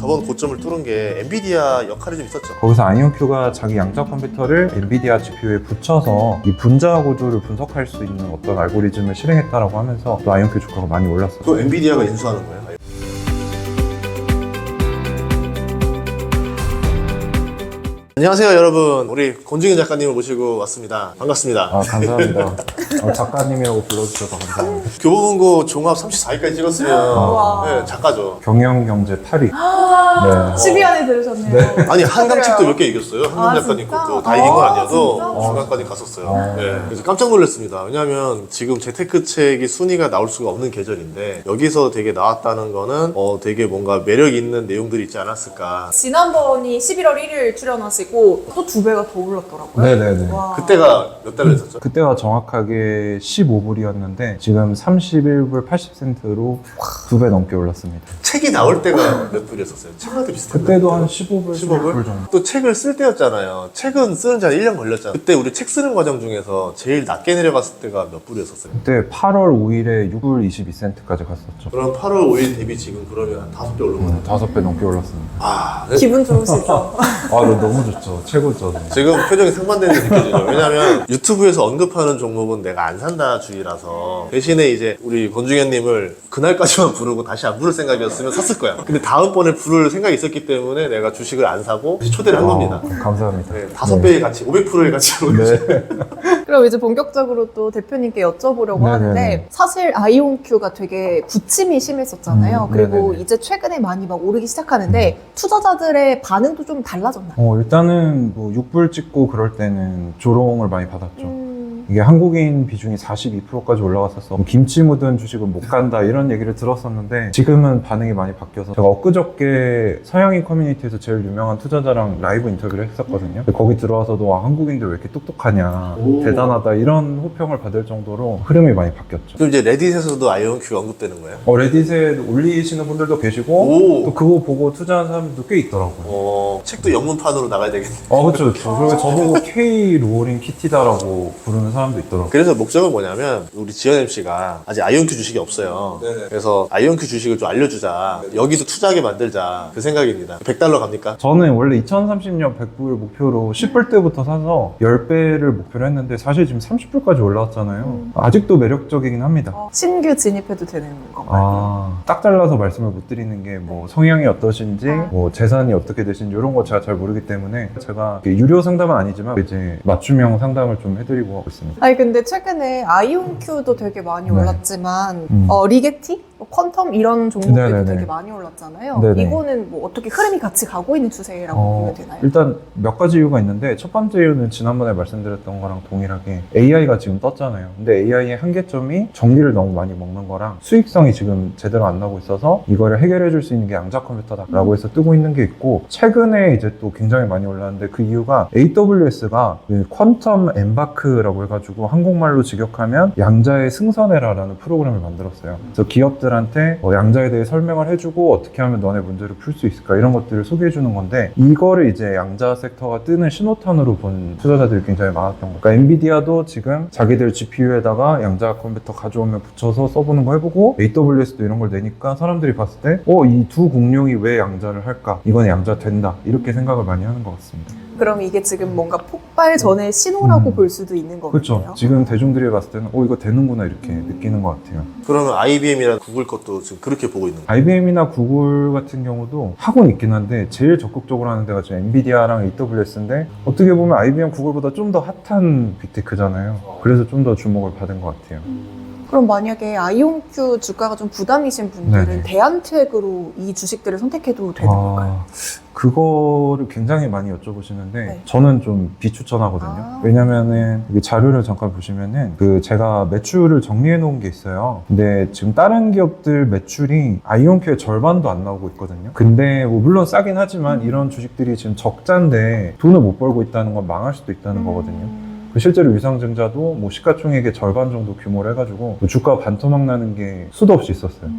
저번 고점을 뚫은 게 엔비디아 역할이 좀 있었죠. 거기서 아이온큐가 자기 양자 컴퓨터를 엔비디아 GPU에 붙여서 이 분자 구조를 분석할 수 있는 어떤 알고리즘을 실행했다라고 하면서 또 아이온큐 주가가 많이 올랐어요. 또 엔비디아가 인수하는 거예요? 안녕하세요 여러분, 우리 권중현 작가님을 모시고 왔습니다. 반갑습니다. 아, 감사합니다. 작가님이라고 불러주셔서 감사합니다. 교보문고 종합 34위까지 찍었으면 네, 작가죠. 경영경제 8위. 네. 10위 안에 들으셨네요. 아니 한강 책도 몇 개 이겼어요. 한강 작가님 진짜? 것도 다 이긴 건 아니어도 진짜? 중간까지 갔었어요. 네. 그래서 깜짝 놀랐습니다. 왜냐하면 지금 재테크 책이 순위가 나올 수가 없는 계절인데 여기서 되게 나왔다는 거는 되게 뭔가 매력 있는 내용들이 있지 않았을까. 지난번이 11월 1일 출연하시고 또 2배가 더 올랐더라고요. 네네네. 와. 그때가 몇 달러 했었죠? 그때가 정확하게 15불이었는데 지금 31불 80센트로 2배 넘게 올랐습니다. 책이 나올 때가 몇 불이었었어요? 책마다 비슷한데. 그때도 한 15불, 15불? 16불 정도. 또 책을 쓸 때였잖아요. 책은 쓰는 지 한 1년 걸렸잖아요. 그때 우리 책 쓰는 과정 중에서 제일 낮게 내려갔을 때가 몇 불이었었어요? 그때 8월 5일에 6불 22센트까지 갔었죠. 그럼 8월 5일 대비 지금 그러면 한 5배 오른 거예요? 5배 넘게 올랐습니다. 아, 기분 좋으시죠? 너무 좋죠. 최고죠. 지금 표정이 상반되는 게 느껴지죠. 왜냐면 유튜브에서 언급하는 종목은 내가 안 산다 주의라서 대신에 이제 우리 권중현님을 그날까지만 부르고 다시 안 부를 생각이었으면 샀을 거야. 근데 다음번에 부를 생각이 있었기 때문에 내가 주식을 안 사고 초대를 한 겁니다. 감사합니다. 네, 5배의 가치, 500%의 가치로. 네. 그럼 이제 본격적으로 또 대표님께 여쭤보려고 네네네. 하는데 사실 아이온큐가 되게 부침이 심했었잖아요. 그리고 네네네. 이제 최근에 많이 막 오르기 시작하는데 투자자들의 반응도 좀 달라졌나요? 일단은 뭐 6불 찍고 그럴 때는 조롱을 많이 받았죠. 이게 한국인 비중이 42%까지 올라갔었어. 김치 묻은 주식은 못 간다 이런 얘기를 들었었는데 지금은 반응이 많이 바뀌어서 제가 엊그저께 서양인 커뮤니티에서 제일 유명한 투자자랑 라이브 인터뷰를 했었거든요. 거기 들어와서도 와, 한국인들 왜 이렇게 똑똑하냐, 대단하다 이런 호평을 받을 정도로 흐름이 많이 바뀌었죠. 그럼 이제 레딧에서도 아이온큐가 언급되는 거예요? 레딧에 올리시는 분들도 계시고 오. 또 그거 보고 투자하는 사람들도 꽤 있더라고요. 책도 영문판으로 나가야 되겠네. 그렇죠. 그리고 저보고 K 로어링 키티다라고 부르는 사람도 있더라고요. 그래서 목적은 뭐냐면 우리 지연 MC가 아직 아이온큐 주식이 없어요. 네네. 그래서 아이온큐 주식을 좀 알려주자. 여기도 투자하게 만들자. 그 생각입니다. 100달러 갑니까? 저는 원래 2030년 100불 목표로 10불 때부터 사서 10배를 목표로 했는데 사실 지금 30불까지 올라왔잖아요. 아직도 매력적이긴 합니다. 신규 진입해도 되는 건가요? 딱 잘라서 말씀을 못 드리는 게 뭐 성향이 어떠신지 뭐 재산이 어떻게 되신지 이런 거 제가 잘 모르기 때문에 제가 유료 상담은 아니지만 이제 맞춤형 상담을 좀 해드리고 있습니다. 아니 근데 최근에 아이온큐도 되게 많이 네. 올랐지만 리게티? 퀀텀 이런 종목들도 네네네. 되게 많이 올랐잖아요. 네네. 이거는 뭐 어떻게 흐름이 같이 가고 있는 추세라고 보면 되나요? 일단 몇 가지 이유가 있는데 첫 번째 이유는 지난번에 말씀드렸던 거랑 동일하게 AI가 지금 떴잖아요. 근데 AI의 한계점이 전기를 너무 많이 먹는 거랑 수익성이 지금 제대로 안 나고 있어서 이거를 해결해 줄 수 있는 게 양자 컴퓨터다라고 해서 뜨고 있는 게 있고 최근에 이제 또 굉장히 많이 올랐는데 그 이유가 AWS가 그 퀀텀 엠바크라고 해가지고 한국말로 직역하면 양자의 승선해라라는 프로그램을 만들었어요. 그래서 기업들한테 양자에 대해 설명을 해주고 어떻게 하면 너네 문제를 풀 수 있을까 이런 것들을 소개해 주는 건데 이거를 이제 양자 섹터가 뜨는 신호탄으로 본 투자자들이 굉장히 많았던 거예요. 그러니까 엔비디아도 지금 자기들 GPU에다가 양자 컴퓨터 가져오면 붙여서 써보는 거 해보고 AWS도 이런 걸 내니까 사람들이 봤을 때 이 두 공룡이 왜 양자를 할까? 이건 양자 된다 이렇게 생각을 많이 하는 것 같습니다. 그럼 이게 지금 뭔가 폭발 전의 신호라고 볼 수도 있는 거겠네요. 그렇죠. 지금 대중들이 봤을 때는 이거 되는구나 이렇게 느끼는 것 같아요. 그러면 IBM이랑 구글 것도 지금 그렇게 보고 있는 거예요? IBM이나 구글 같은 경우도 하고는 있긴 한데 제일 적극적으로 하는 데가 지금 엔비디아랑 AWS인데 어떻게 보면 IBM, 구글보다 좀 더 핫한 빅테크잖아요. 그래서 좀 더 주목을 받은 것 같아요. 그럼 만약에 아이온큐 주가가 좀 부담이신 분들은 네네. 대안책으로 이 주식들을 선택해도 되는 건가요? 그거를 굉장히 많이 여쭤보시는데 네. 저는 좀 비추천하거든요. 왜냐면은 여기 자료를 잠깐 보시면은 제가 매출을 정리해 놓은 게 있어요. 근데 지금 다른 기업들 매출이 아이온큐의 절반도 안 나오고 있거든요. 근데 뭐 물론 싸긴 하지만 이런 주식들이 지금 적자인데 돈을 못 벌고 있다는 건 망할 수도 있다는 거거든요. 실제로 유상증자도 뭐 시가총액의 절반 정도 규모로 해가지고 주가 반토막 나는 게 수도 없이 있었어요.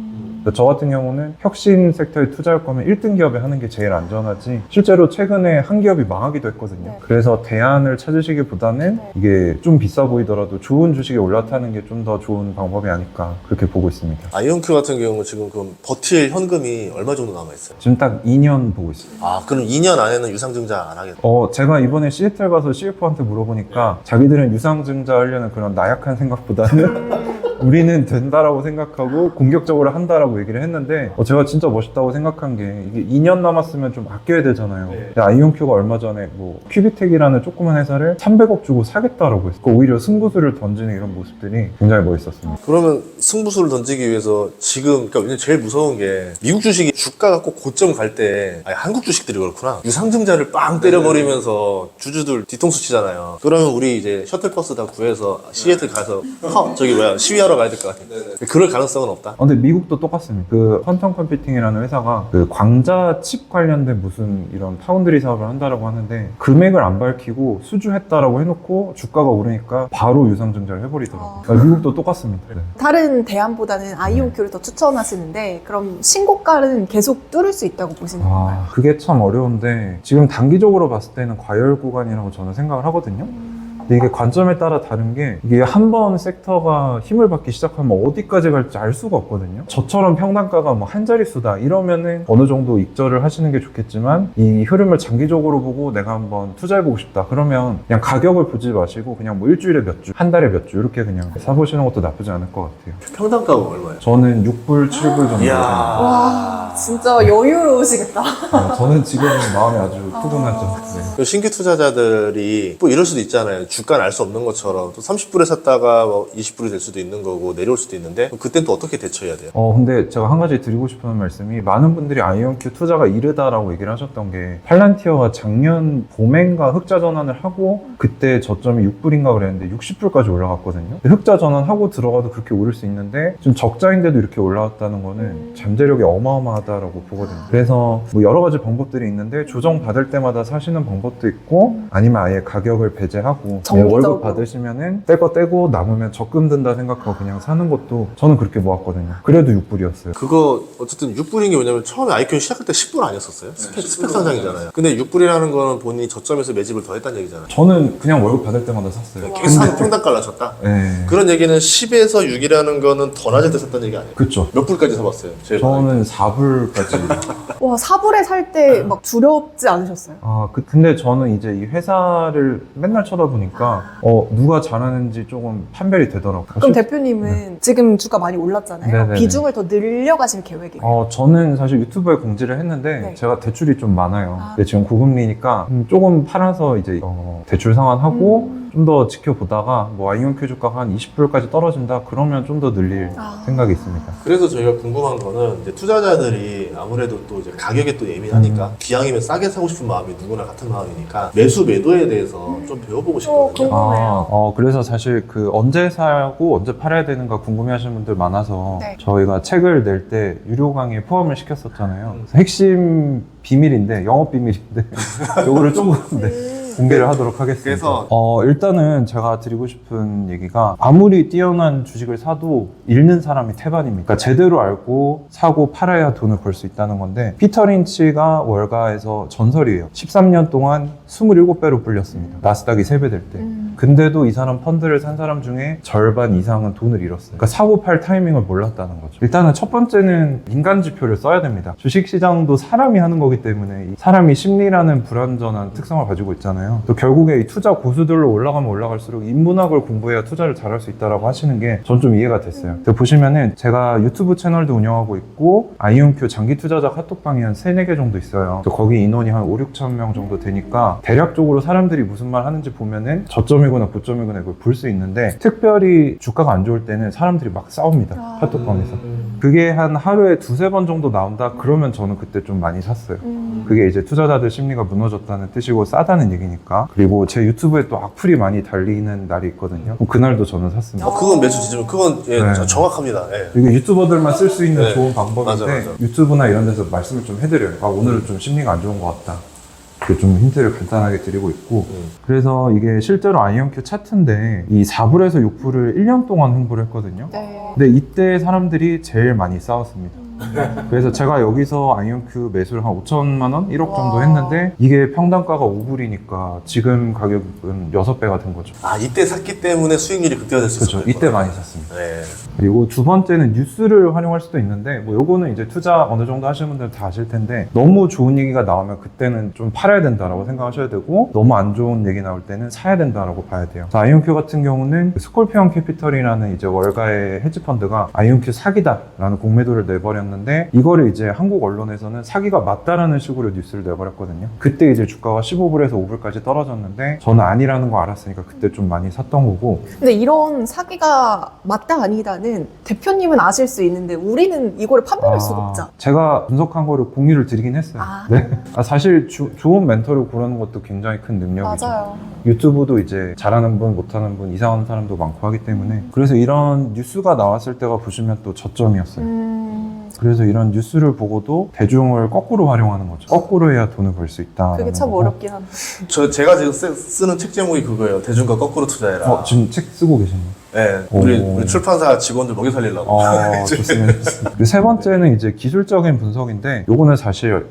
그러니까 저 같은 경우는 혁신 섹터에 투자할 거면 1등 기업에 하는 게 제일 안전하지 실제로 최근에 한 기업이 망하기도 했거든요. 네. 그래서 대안을 찾으시기보다는 네. 이게 좀 비싸 보이더라도 좋은 주식에 올라타는 게 좀 더 좋은 방법이 아닐까 그렇게 보고 있습니다. 아이온큐 같은 경우는 지금 그럼 버틸 현금이 얼마 정도 남아있어요? 지금 딱 2년 보고 있어요. 아, 그럼 2년 안에는 유상증자 안 하겠다. 제가 이번에 시애틀 가서 CFO한테 물어보니까 자기들은 유상증자 하려는 그런 나약한 생각보다는 우리는 된다라고 생각하고 공격적으로 한다라고 얘기를 했는데 제가 진짜 멋있다고 생각한 게 이게 2년 남았으면 좀 아껴야 되잖아요. 근데 아이온큐가 얼마 전에 뭐 큐비텍이라는 조그만 회사를 300억 주고 사겠다라고 했어요. 오히려 승부수를 던지는 이런 모습들이 굉장히 멋있었습니다. 그러면 승부수를 던지기 위해서 지금, 그러니까 제일 무서운 게 미국 주식이 주가가 꼭 고점 갈 때, 아니, 한국 주식들이 그렇구나. 유상증자를 빵 때려버리면서 주주들 뒤통수 치잖아요. 그러면 우리 이제 셔틀버스 다 구해서 시애틀 가서 시위하러 가야 될 것 같아요. 그럴 가능성은 없다. 근데 미국도 똑같습니다. 그 퀀텀 컴퓨팅이라는 회사가 그 광자 칩 관련된 무슨 이런 파운드리 사업을 한다라고 하는데 금액을 안 밝히고 수주했다라고 해놓고 주가가 오르니까 바로 유상증자를 해버리더라고요. 그러니까 미국도 똑같습니다. 네. 다른 대안보다는 아이온큐를 더 추천하시는데 그럼 신고가는 계속 뚫을 수 있다고 보시는 건가요? 그게 참 어려운데 지금 단기적으로 봤을 때는 과열 구간이라고 저는 생각을 하거든요. 근데 이게 관점에 따라 다른 게 이게 한 번 섹터가 힘을 받기 시작하면 어디까지 갈지 알 수가 없거든요. 저처럼 평단가가 뭐 한 자릿수다 이러면은 어느 정도 익절을 하시는 게 좋겠지만 이 흐름을 장기적으로 보고 내가 한번 투자해보고 싶다 그러면 그냥 가격을 보지 마시고 그냥 뭐 일주일에 몇 주, 한 달에 몇 주 이렇게 그냥 사보시는 것도 나쁘지 않을 것 같아요. 평단가가 얼마예요? 저는 6불, 7불 정도. 이야. 와, 진짜 여유로우시겠다. 저는 지금 마음이 아주 푸근하죠. 네. 그 신규 투자자들이 또 이럴 수도 있잖아요. 주가는 알 수 없는 것처럼 또 30불에 샀다가 뭐 20불이 될 수도 있는 거고 내려올 수도 있는데 그땐 또 어떻게 대처해야 돼요? 근데 제가 한 가지 드리고 싶은 말씀이 많은 분들이 아이온큐 투자가 이르다라고 얘기를 하셨던 게 팔란티어가 작년 봄엔가 흑자 전환을 하고 그때 저점이 6불인가 그랬는데 60불까지 올라갔거든요. 흑자 전환하고 들어가도 그렇게 오를 수 있는데 지금 적자인데도 이렇게 올라왔다는 거는 잠재력이 어마어마하다라고 보거든요. 그래서 뭐 여러 가지 방법들이 있는데 조정 받을 때마다 사시는 방법도 있고 아니면 아예 가격을 배제하고 정기적으로. 월급 받으시면은 뗄 거 떼고 남으면 적금 든다 생각하고 그냥 사는 것도 저는 그렇게 모았거든요. 그래도 6불이었어요. 그거 어쨌든 6불인 게 뭐냐면 처음에 아이큐 시작할 때 10불 아니었었어요? 스펙 상장이잖아요. 근데 6불이라는 거는 본인이 저점에서 매집을 더 했다는 얘기잖아요. 저는 그냥 월급 받을 때마다 샀어요. 꽤 싼 평단가를 쳤다? 네. 그런 얘기는 10에서 6이라는 거는 더 낮을 때 샀다는 얘기 아니에요? 그쵸. 몇 불까지 사봤어요? 제일 저는 4불까지. 와, 4불에 살 때 막 두렵지 않으셨어요? 근데 저는 이제 이 회사를 맨날 쳐다보니까, 누가 잘하는지 조금 판별이 되더라고요. 그럼 대표님은 지금 주가 많이 올랐잖아요. 네네네. 비중을 더 늘려가실 계획이에요? 저는 사실 유튜브에 공지를 했는데, 네. 제가 대출이 좀 많아요. 근데 지금 고금리니까 조금 팔아서 이제, 대출 상환하고, 좀 더 지켜보다가, 뭐, 아이온큐 주가가 한 20불까지 떨어진다? 그러면 좀 더 늘릴 생각이 있습니다. 그래서 저희가 궁금한 거는 이제 투자자들이 아무래도 또 이제 가격에 또 예민하니까 기왕이면 싸게 사고 싶은 마음이 누구나 같은 마음이니까 매수 매도에 대해서 좀 배워보고 싶거든요. 궁금해요. 그래서 사실 언제 사고 언제 팔아야 되는가 궁금해 하시는 분들 많아서 네. 저희가 책을 낼 때 유료 강의에 포함을 시켰었잖아요. 그래서 핵심 비밀인데, 영업 비밀인데, 요거를 조금 공개를 하도록 하겠습니다. 그래서 일단은 제가 드리고 싶은 얘기가 아무리 뛰어난 주식을 사도 잃는 사람이 태반입니다. 그러니까 제대로 알고 사고 팔아야 돈을 벌 수 있다는 건데 피터 린치가 월가에서 전설이에요. 13년 동안 27배로 불렸습니다. 나스닥이 3배 될 때. 근데도 이 사람 펀드를 산 사람 중에 절반 이상은 돈을 잃었어요. 그러니까 사고 팔 타이밍을 몰랐다는 거죠. 일단은 첫 번째는 인간 지표를 써야 됩니다. 주식시장도 사람이 하는 거기 때문에 이 사람이 심리라는 불완전한 특성을 가지고 있잖아요. 또 결국에 이 투자 고수들로 올라가면 올라갈수록 인문학을 공부해야 투자를 잘할 수 있다라고 하시는 게 전 좀 이해가 됐어요. 보시면은 제가 유튜브 채널도 운영하고 있고 아이온큐 장기 투자자 카톡방이 한 3-4개 정도 있어요. 거기 인원이 한 5-6천 명 정도 되니까 대략적으로 사람들이 무슨 말 하는지 보면은 저점이거나 고점이거나 이걸 볼 수 있는데 특별히 주가가 안 좋을 때는 사람들이 막 싸웁니다. 카톡방에서. 그게 한 하루에 2-3번 정도 나온다? 그러면 저는 그때 좀 많이 샀어요. 그게 이제 투자자들 심리가 무너졌다는 뜻이고 싸다는 얘기니까. 그리고 제 유튜브에 또 악플이 많이 달리는 날이 있거든요. 그날도 저는 샀습니다. 그건 매수 지점, 그건 예, 네. 정확합니다. 예. 이게 유튜버들만 쓸 수 있는 네. 좋은 방법인데 맞아. 유튜브나 이런 데서 말씀을 좀 해드려요. 오늘은 좀 심리가 안 좋은 것 같다. 이렇게 좀 힌트를 간단하게 드리고 있고 그래서 이게 실제로 아이온큐 차트인데 이 4불에서 6불을 1년 동안 홍보를 했거든요. 네. 근데 이때 사람들이 제일 많이 싸웠습니다. 그래서 제가 여기서 아이온큐 매수를 한 5천만 원, 1억 정도 와. 했는데 이게 평단가가 5불이니까 지금 가격은 6배가 된 거죠. 아, 이때 샀기 때문에 수익률이 극대화될 수 그렇죠. 있었던 이때 거구나. 많이 샀습니다. 네. 그리고 두 번째는 뉴스를 활용할 수도 있는데 뭐 요거는 이제 투자 어느 정도 하시는 분들은 다 아실 텐데 너무 좋은 얘기가 나오면 그때는 좀 팔아야 된다라고 생각하셔야 되고 너무 안 좋은 얘기 나올 때는 사야 된다라고 봐야 돼요. 아이온큐 같은 경우는 스콜피언 캐피털이라는 이제 월가의 헤지펀드가 아이온큐 사기다라는 공매도를 내버렸는데 이거를 이제 한국 언론에서는 사기가 맞다라는 식으로 뉴스를 내버렸거든요. 그때 이제 주가가 15불에서 5불까지 떨어졌는데 저는 아니라는 거 알았으니까 그때 좀 많이 샀던 거고. 근데 이런 사기가 맞다 아니다는 대표님은 아실 수 있는데 우리는 이거를 판별할 수가 없죠. 제가 분석한 거를 공유를 드리긴 했어요. 네. 사실 좋은 멘토를 고르는 것도 굉장히 큰 능력이죠. 맞아요. 유튜브도 이제 잘하는 분, 못하는 분, 이상한 사람도 많고 하기 때문에 그래서 이런 뉴스가 나왔을 때가 보시면 또 저점이었어요. 그래서 이런 뉴스를 보고도 대중을 거꾸로 활용하는 거죠. 거꾸로 해야 돈을 벌 수 있다. 그게 참 어렵긴 한데. 제가 지금 쓰는 책 제목이 그거예요. 대중과 거꾸로 투자해라. 지금 책 쓰고 계시네요. 네, 오. 우리 출판사 직원들 먹여 살리려고. 좋습니다. 그리고 세 번째는 이제 기술적인 분석인데 요거는 사실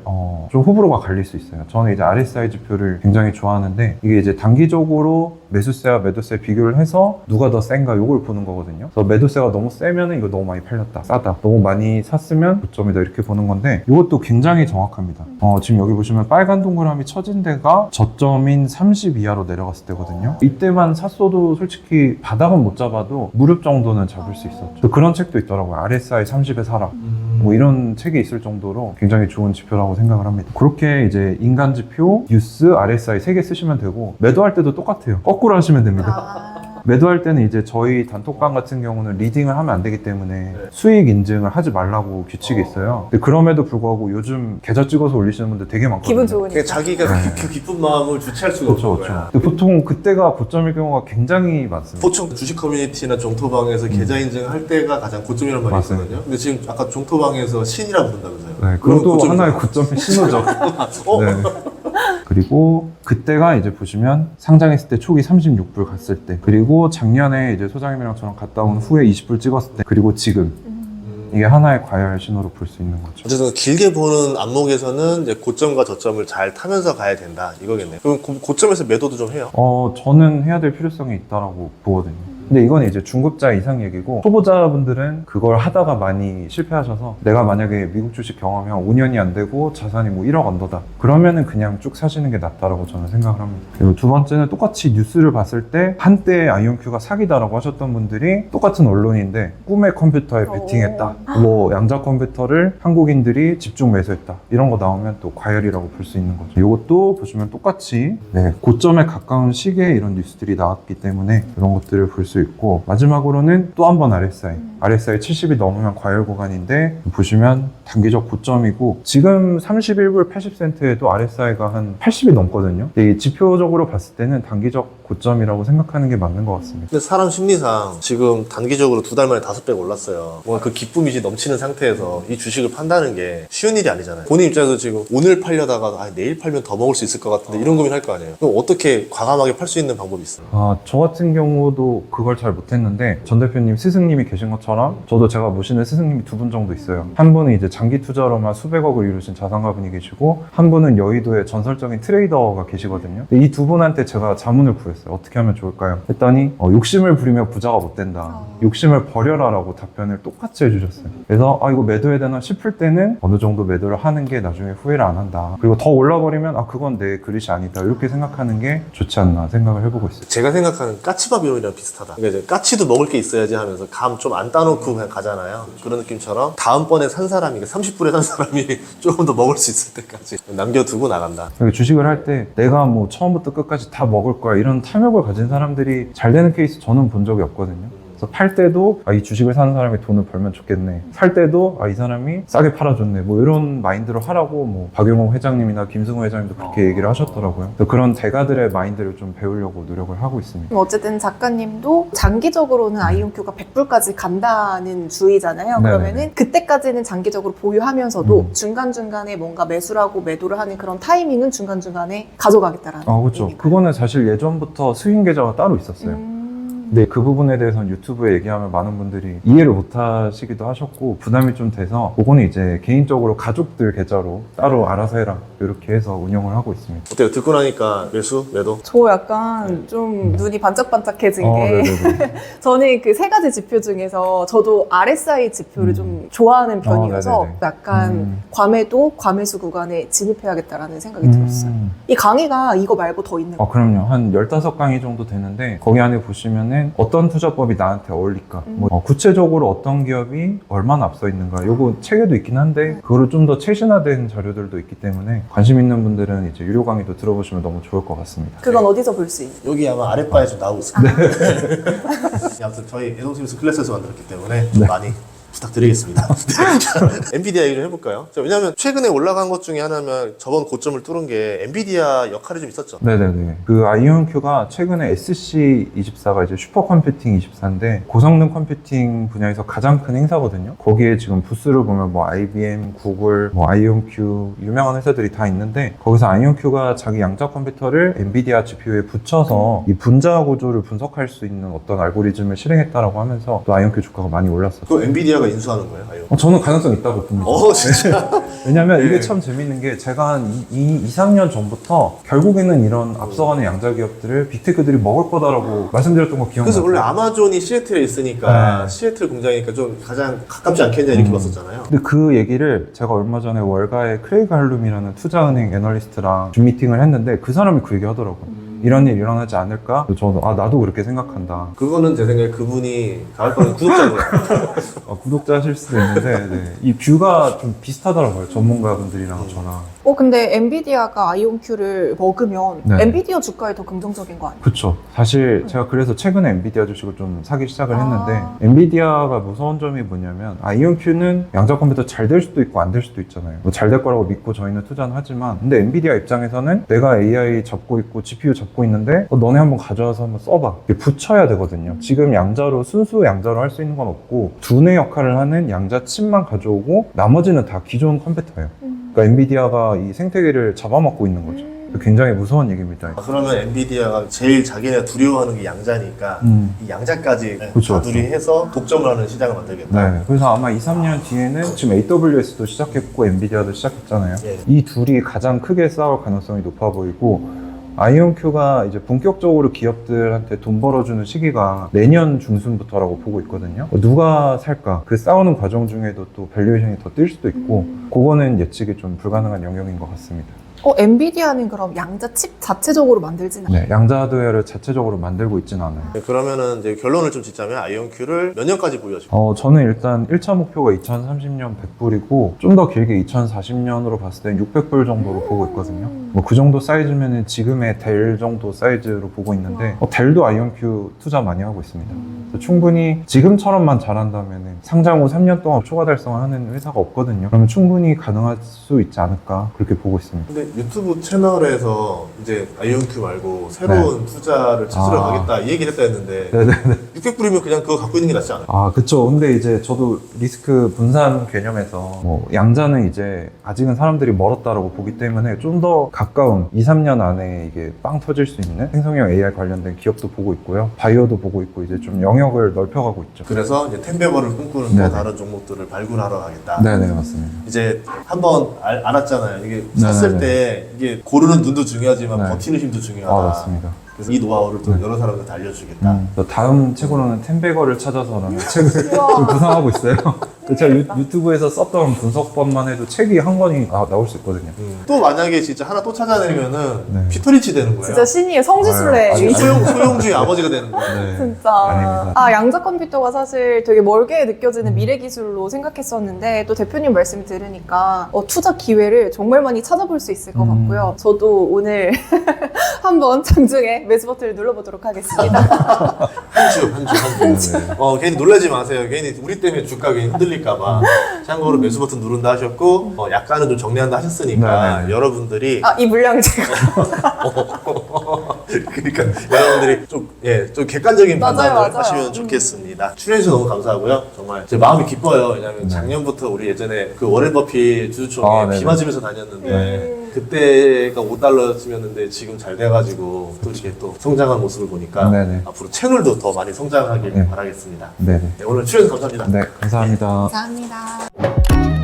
좀 호불호가 갈릴 수 있어요. 저는 이제 RSI 지표를 굉장히 좋아하는데 이게 이제 단기적으로 매수세와 매도세 비교를 해서 누가 더 센가 요걸 보는 거거든요. 그래서 매도세가 너무 세면은 이거 너무 많이 팔렸다, 싸다. 너무 많이 샀으면 고점이다 이렇게 보는 건데 이것도 굉장히 정확합니다. 지금 여기 보시면 빨간 동그라미 쳐진 데가 저점인 30 이하로 내려갔을 때거든요. 이때만 샀어도 솔직히 바닥은 못 잡아도 무릎 정도는 잡을 수 있었죠. 그런 책도 있더라고요. RSI 30에 사라. 뭐 이런 책이 있을 정도로 굉장히 좋은 지표라고 생각을 합니다. 그렇게 이제 인간 지표, 뉴스, RSI 3개 쓰시면 되고 매도할 때도 똑같아요. 거꾸로 하시면 됩니다. 매도할 때는 이제 저희 단톡방 같은 경우는 리딩을 하면 안 되기 때문에 수익 인증을 하지 말라고 규칙이 있어요. 근데 그럼에도 불구하고 요즘 계좌 찍어서 올리시는 분들 되게 많거든요. 기분 좋으니까. 그러니까 자기가 그 기쁜 마음을 주체할 수가 그렇죠, 없는 그렇죠. 거야. 근데 보통 그때가 고점일 경우가 굉장히 많습니다. 보통 주식 커뮤니티나 종토방에서 계좌 인증할 때가 가장 고점이란 말이 맞습니다. 있거든요. 근데 지금 아까 종토방에서 신이라 부른다면서요? 네, 그러면 그것도 고점이죠. 하나의 고점의 신호죠. 어? 네. 그리고 그때가 이제 보시면 상장했을 때 초기 36불 갔을 때, 그리고 작년에 이제 소장님이랑 저랑 갔다 온 후에 20불 찍었을 때, 그리고 지금 이게 하나의 과열 신호로 볼 수 있는 거죠. 어쨌든 길게 보는 안목에서는 이제 고점과 저점을 잘 타면서 가야 된다 이거겠네요. 그럼 고점에서 매도도 좀 해요? 저는 해야 될 필요성이 있다라고 보거든요. 근데 이건 이제 중급자 이상 얘기고 초보자분들은 그걸 하다가 많이 실패하셔서 내가 만약에 미국 주식 경험이 한 5년이 안 되고 자산이 뭐 1억 언더다 그러면은 그냥 쭉 사시는 게 낫다라고 저는 생각을 합니다. 그리고 두 번째는 똑같이 뉴스를 봤을 때 한때 아이온큐가 사기다라고 하셨던 분들이 똑같은 언론인데 꿈의 컴퓨터에 베팅했다, 뭐 양자 컴퓨터를 한국인들이 집중 매수했다 이런 거 나오면 또 과열이라고 볼 수 있는 거죠. 이것도 보시면 똑같이 고점에 가까운 시기에 이런 뉴스들이 나왔기 때문에 이런 것들을 볼 수 있고, 마지막으로는 또 한 번 RSI 70이 넘으면 과열 구간인데 보시면 단기적 고점이고 지금 31불 80센트에도 RSI가 한 80이 넘거든요. 근데 지표적으로 봤을 때는 단기적 고점이라고 생각하는 게 맞는 것 같습니다. 근데 사람 심리상 지금 단기적으로 2달 만에 5배 올랐어요. 뭔가 그 기쁨이 넘치는 상태에서 이 주식을 판다는 게 쉬운 일이 아니잖아요. 본인 입장에서 지금 오늘 팔려다가 내일 팔면 더 먹을 수 있을 것 같은데 이런 고민할 거 아니에요. 그럼 어떻게 과감하게 팔 수 있는 방법이 있어요? 저 같은 경우도 그걸 잘 못했는데 전 대표님 스승님이 계신 것처럼 저도 제가 모시는 스승님이 2분 정도 있어요. 한 분은 이제 장기 투자로만 수백억을 이루신 자산가분이 계시고 한 분은 여의도에 전설적인 트레이더가 계시거든요. 이 두 분한테 제가 자문을 구했어요. 어떻게 하면 좋을까요? 했더니 욕심을 부리면 부자가 못 된다. 욕심을 버려라 라고 답변을 똑같이 해주셨어요. 그래서 이거 매도해야 되나 싶을 때는 어느 정도 매도를 하는 게 나중에 후회를 안 한다. 그리고 더 올라버리면 그건 내 그릇이 아니다. 이렇게 생각하는 게 좋지 않나 생각을 해보고 있어요. 제가 생각하는 까치밥 이론이랑 비슷하다. 그러니까 이제 까치도 먹을 게 있어야지 하면서 감 좀 안 따놓고 그냥 가잖아요. 그런 느낌처럼 다음번에 산 사람이 30불에 산 사람이 조금 더 먹을 수 있을 때까지 남겨두고 나간다. 주식을 할 때 내가 뭐 처음부터 끝까지 다 먹을 거야 이런 탐욕을 가진 사람들이 잘 되는 케이스 저는 본 적이 없거든요. 그래서 팔 때도 이 주식을 사는 사람이 돈을 벌면 좋겠네, 살 때도 이 사람이 싸게 팔아줬네, 뭐 이런 마인드로 하라고 뭐 박용호 회장님이나 김승호 회장님도 그렇게 얘기를 하셨더라고요. 그래서 그런 대가들의 마인드를 좀 배우려고 노력을 하고 있습니다. 어쨌든 작가님도 장기적으로는 아이온큐가 100불까지 간다는 주의잖아요. 네네. 그러면은 그때까지는 장기적으로 보유하면서도 중간중간에 뭔가 매수하고 매도를 하는 그런 타이밍은 중간중간에 가져가겠다라는 그렇죠. 얘기인가요? 그거는 사실 예전부터 스윙 계좌가 따로 있었어요. 근데 그 부분에 대해서는 유튜브에 얘기하면 많은 분들이 이해를 못 하시기도 하셨고 부담이 좀 돼서 그거는 이제 개인적으로 가족들 계좌로 따로 알아서 해라 이렇게 해서 운영을 하고 있습니다. 어때요? 듣고 나니까 매도? 저 약간 좀 눈이 반짝반짝해진 게 네네네. 저는 그 세 가지 지표 중에서 저도 RSI 지표를 좀 좋아하는 편이어서 네네네. 약간 과매도, 과매수 구간에 진입해야겠다라는 생각이 들었어요. 이 강의가 이거 말고 더 있는 거예요? 그럼요. 한 15강의 정도 되는데 거기 안에 보시면은 어떤 투자법이 나한테 어울릴까 구체적으로 어떤 기업이 얼마나 앞서 있는가 요거 책에도 있긴 한데 그거를 좀 더 최신화된 자료들도 있기 때문에 관심 있는 분들은 이제 유료 강의도 들어보시면 너무 좋을 것 같습니다. 그건 어디서 볼 수 있나요? 여기 아마 아랫바에 좀 나오고 있을 거예요. 아무튼 저희 에동스미스 클래스에서 만들었기 때문에 좀 많이 부탁드리겠습니다. 엔비디아 얘기를 해볼까요? 왜냐하면 최근에 올라간 것 중에 하나면 저번 고점을 뚫은 게 엔비디아 역할이 좀 있었죠. 네네네. 그 아이온큐가 최근에 SC24가 이제 슈퍼컴퓨팅 24인데 고성능 컴퓨팅 분야에서 가장 큰 행사거든요. 거기에 지금 부스를 보면 뭐 IBM, 구글, 뭐 아이온큐 유명한 회사들이 다 있는데 거기서 아이온큐가 자기 양자 컴퓨터를 엔비디아 GPU에 붙여서 이 분자 구조를 분석할 수 있는 어떤 알고리즘을 실행했다라고 하면서 또 아이온큐 주가가 많이 올랐었어요. 그 엔비디아가 인수하는 거예요? 아이온? 저는 가능성 있다고 봅니다. 진짜? 왜냐면 네. 이게 참 재밌는 게 제가 한 2, 3년 전부터 결국에는 이런 앞서가는 양자 기업들을 빅테크들이 먹을 거다라고 말씀드렸던 거 기억나요? 그래서 원래 아마존이 시애틀에 있으니까 네. 시애틀 공장이니까 좀 가장 가깝지 않겠냐 이렇게 봤었잖아요. 근데 그 얘기를 제가 얼마 전에 월가의 크레이그 할룸이라는 투자은행 애널리스트랑 줌 미팅을 했는데 그 사람이 그 얘기 하더라고요. 이런 일 일어나지 않을까? 그래서 저는 나도 그렇게 생각한다. 그거는 제 생각에 그분이 가을 거는 구독자인 거예요. 구독자실 수도 있는데 네. 이 뷰가 좀 비슷하더라고요. 전문가분들이랑 저랑. 근데 엔비디아가 아이온큐를 먹으면 네. 엔비디아 주가에 더 긍정적인 거 아니에요? 그쵸. 사실 제가 그래서 최근에 엔비디아 주식을 좀 사기 시작을 했는데 아. 엔비디아가 무서운 점이 뭐냐면 아이온큐는 양자 컴퓨터 잘 될 수도 있고 안 될 수도 있잖아요. 뭐 잘 될 거라고 믿고 저희는 투자는 하지만 근데 엔비디아 입장에서는 내가 AI 접고 있고 GPU 접고 있는데 너네 한번 가져와서 한번 써봐. 이게 붙여야 되거든요. 지금 양자로 순수 양자로 할 수 있는 건 없고 두뇌 역할을 하는 양자 칩만 가져오고 나머지는 다 기존 컴퓨터예요. 그러니까 엔비디아가 이 생태계를 잡아먹고 있는 거죠. 굉장히 무서운 얘기입니다. 그러면 엔비디아가 제일 자기네가 두려워하는 게 양자니까 이 양자까지 그쵸, 다둘이 해서 독점을 하는 시장을 만들겠다. 네, 그래서 아마 2, 3년 뒤에는 지금 AWS도 시작했고 엔비디아도 시작했잖아요. 예. 이 둘이 가장 크게 싸울 가능성이 높아 보이고 아이온큐가 이제 본격적으로 기업들한테 돈 벌어주는 시기가 내년 중순부터라고 보고 있거든요. 누가 살까? 그 싸우는 과정 중에도 또 밸류에이션이 더 뛸 수도 있고 그거는 예측이 좀 불가능한 영역인 것 같습니다. 엔비디아는 그럼 양자 칩 자체적으로 만들진 않아요? 네, 양자 하드웨어를 자체적으로 만들고 있진 않아요. 네, 그러면은 이제 결론을 좀 짓자면 아이온큐를 몇 년까지 보유하실까요? 저는 일단 1차 목표가 2030년 100불이고 좀 더 길게 2040년으로 봤을 때 600불 정도로 보고 있거든요. 뭐 그 정도 사이즈면은 지금의 델 정도 사이즈로 보고 있는데 델도 아이온큐 투자 많이 하고 있습니다. 그래서 충분히 지금처럼만 잘한다면은 상장 후 3년 동안 초과 달성하는 회사가 없거든요. 그러면 충분히 가능할 수 있지 않을까 그렇게 보고 있습니다. 근데 유튜브 채널에서 이제 아이온큐 말고 새로운 투자를 찾으러 가겠다 이 얘기를 했다 했는데 네네네. 600불이면 그냥 그거 갖고 있는 게 낫지 않아요? 그쵸. 근데 이제 저도 리스크 분산 개념에서 뭐 양자는 이제 아직은 사람들이 멀었다라고 보기 때문에 좀 더 가까운 2, 3년 안에 이게 빵 터질 수 있는 생성형 AI 관련된 기업도 보고 있고요. 바이오도 보고 있고 이제 좀 영역을 넓혀가고 있죠. 그래서 이제 텐베버를 꿈꾸는 또 네네. 다른 종목들을 발굴하러 가겠다. 네네, 맞습니다. 이제 한번 알았잖아요. 이게 샀을 네네네. 때 이게 고르는 눈도 중요하지만 네. 버티는 힘도 중요하다. 맞습니다. 그래서 이 노하우를 또 여러 사람한테 알려주겠다. 다음 책으로는 텐베거를 찾아서라는 책을 좀 구상하고 있어요. 제가 유튜브에서 썼던 분석법만 해도 책이 한 권이 나올 수 있거든요. 또 만약에 진짜 하나 또 찾아내면은 네. 피터리치 되는 거예요. 진짜 신이에요. 성지순례. 아유, 소용주의 아버지가 되는 거예요. 네. 진짜. 아닙니다. 양자 컴퓨터가 사실 되게 멀게 느껴지는 미래 기술로 생각했었는데 또 대표님 말씀 들으니까 투자 기회를 정말 많이 찾아볼 수 있을 것 같고요. 저도 오늘 한번 장중에 매수 버튼을 눌러보도록 하겠습니다. 한 주. 괜히 놀라지 마세요. 괜히 우리 때문에 주가 괜히 흔들릴까봐. 참고로 매수 버튼 누른다 하셨고, 약간은 좀 정리한다 하셨으니까, 네네. 여러분들이. 이 물량을 제가. 그러니까 여러분들이 좀 객관적인 맞아요, 판단을 맞아요. 하시면 좋겠습니다. 출연해주셔서 너무 감사하고요. 정말 제 마음이 기뻐요. 왜냐면 작년부터 우리 예전에 그 워렌 버핏 주주총회 비 네네. 맞으면서 다녔는데 그때가 5달러쯤이었는데 지금 잘 돼가지고 또 이렇게 또 성장한 모습을 보니까 네네. 앞으로 채널도 더 많이 성장하길 네. 바라겠습니다. 네네. 네, 오늘 출연 감사합니다. 네, 감사합니다. 감사합니다.